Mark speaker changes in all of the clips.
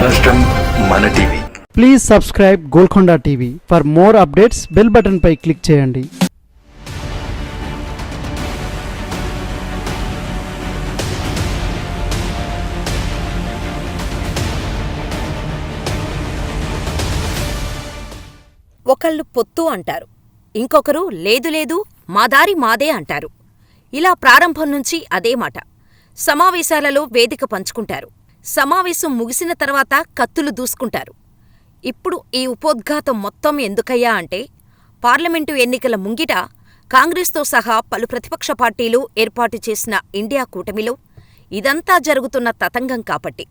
Speaker 1: రాష్ట్రం మన TV.
Speaker 2: Please subscribe Golkonda TV. For more updates bell button పై క్లిక్ చేయండి.
Speaker 3: ఒకళ్ళు పొత్తు అంటారు, ఇంకొకరు లేదు లేదు మా దారి మాదే అంటారు. ఇలా ప్రారంభం నుంచి అదే మాట. సమావేశాలలో వేదిక పంచుకుంటారు. సమావేశం ముగిసిన తర్వాత కత్తులు దూసుకుంటారు. ఇప్పుడు ఈ ఉపోద్ఘాతం మొత్తం ఎందుకయ్యా అంటే, పార్లమెంటు ఎన్నికల ముంగిట కాంగ్రెస్తో సహా పలు ప్రతిపక్ష పార్టీలు ఏర్పాటు చేసిన ఇండియా కూటమిలో ఇదంతా జరుగుతున్న తతంగం కాబట్టి.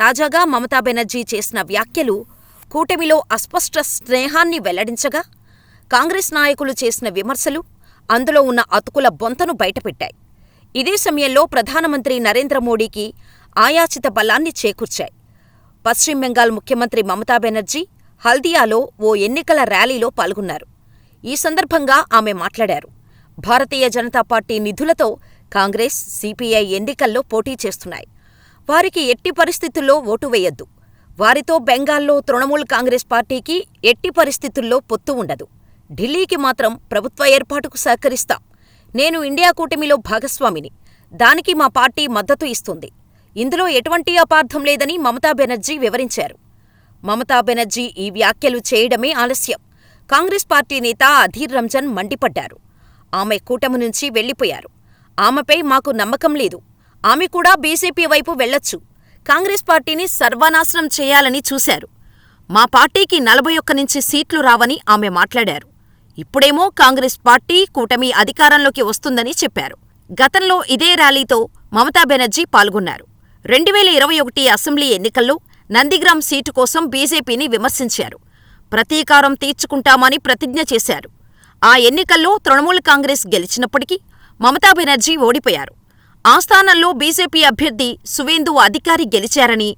Speaker 3: తాజాగా మమతా బెనర్జీ చేసిన వ్యాఖ్యలు కూటమిలో అస్పష్ట స్నేహాన్ని వెల్లడించగా, కాంగ్రెస్ నాయకులు చేసిన విమర్శలు అందులో ఉన్న అతుకుల బొంతను బయటపెట్టాయి. ఇదే సమయంలో ప్రధానమంత్రి నరేంద్ర మోడీకి ఆయాచిత బలాన్ని చేకూర్చాయి. పశ్చిమ బెంగాల్ ముఖ్యమంత్రి మమతా బెనర్జీ హల్దియాలో ఓ ఎన్నికల ర్యాలీలో పాల్గొన్నారు. ఈ సందర్భంగా ఆమె మాట్లాడారు. భారతీయ జనతా పార్టీ నిధులతో కాంగ్రెస్, సిపిఐ ఎన్నికల్లో పోటీ చేస్తున్నాయి. వారికి ఎట్టి పరిస్థితుల్లో ఓటు వేయొద్దు. వారితో బెంగాల్లో తృణమూల్ కాంగ్రెస్ పార్టీకి ఎట్టి పరిస్థితుల్లో పొత్తు ఉండదు. ఢిల్లీకి మాత్రం ప్రభుత్వ ఏర్పాటుకు సహకరిస్తాం. నేను ఇండియా కూటమిలో భాగస్వామిని. దానికి మా పార్టీ మద్దతు ఇస్తుంది. ఇందులో ఎటువంటి అపార్థం లేదని మమతా బెనర్జీ వివరించారు. మమతా బెనర్జీ ఈ వ్యాఖ్యలు చేయడమే ఆలస్యం. కాంగ్రెస్ పార్టీ నేత అధీర్ రంజన్ మండిపడ్డారు. ఆమె కూటమి నుంచి వెళ్లిపోయారు. ఆమెపై మాకు నమ్మకం లేదు. ఆమె కూడా బీజేపీ వైపు వెళ్లొచ్చు. కాంగ్రెస్ పార్టీని సర్వనాశనం చేయాలని చూశారు. మా పార్టీకి 41 నుంచి సీట్లు రావని ఆమె మాట్లాడారు. ఇప్పుడేమో కాంగ్రెస్ పార్టీ కూటమి అధికారంలోకి వస్తుందని చెప్పారు. గతంలో ఇదే ర్యాలీతో మమతా బెనర్జీ పాల్గొన్నారు. 2021 అసెంబ్లీ ఎన్నికల్లో నందిగ్రామ్ సీటు కోసం బీజేపీని విమర్శించారు. ప్రతీకారం తీర్చుకుంటామని ప్రతిజ్ఞ చేశారు. ఆ ఎన్నికల్లో తృణమూల్ కాంగ్రెస్ గెలిచినప్పటికీ మమతా బెనర్జీ ఓడిపోయారు. ఆ స్థానంలో బీజేపీ అభ్యర్థి సువేందు అధికారి గెలిచారని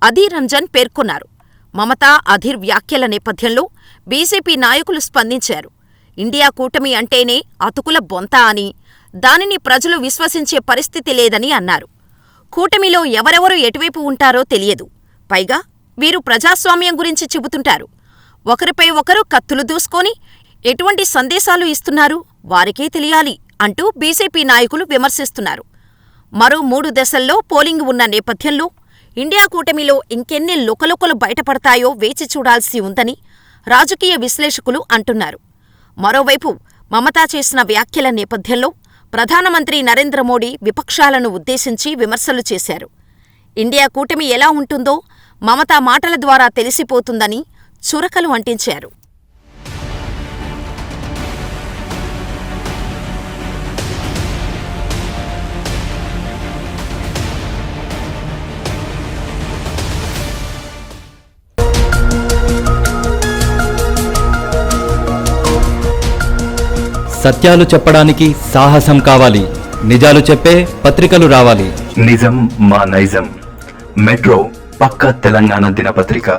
Speaker 3: అధీర్ రంజన్ పేర్కొన్నారు. మమతా, అధీర్ వ్యాఖ్యల నేపథ్యంలో బీజేపీ నాయకులు స్పందించారు. ఇండియా కూటమి అంటేనే అతుకుల బొంత అని, దానిని ప్రజలు విశ్వసించే పరిస్థితి లేదని అన్నారు. కూటమిలో ఎవరెవరు ఎటువైపు ఉంటారో తెలియదు. పైగా వీరు ప్రజాస్వామ్యం గురించి చెబుతుంటారు. ఒకరిపై ఒకరు కత్తులు దూసుకొని ఎటువంటి సందేశాలు ఇస్తున్నారు వారికే తెలియాలి అంటూ బీజేపీ నాయకులు విమర్శిస్తున్నారు. మరో 3 దశల్లో పోలింగ్ ఉన్న నేపథ్యంలో ఇండియా కూటమిలో ఇంకెన్ని లుకలుకలు బయటపడతాయో వేచి చూడాల్సి ఉందని రాజకీయ విశ్లేషకులు అంటున్నారు. మరోవైపు మమతా చేసిన వ్యాఖ్యల నేపథ్యంలో ప్రధానమంత్రి నరేంద్ర మోడీ విపక్షాలను ఉద్దేశించి విమర్శలు చేశారు. ఇండియా కూటమి ఎలా ఉంటుందో మమతా మాటల ద్వారా తెలిసిపోతుందని చురకలు అంటించారు.
Speaker 4: సత్యాలు చెప్పడానికి సాహసం కావాలి. నిజాలు చెప్పే పత్రికలు రావాలి.
Speaker 1: నిజం మా నైజం. మెట్రో పక్క తెలంగాణ దినపత్రిక.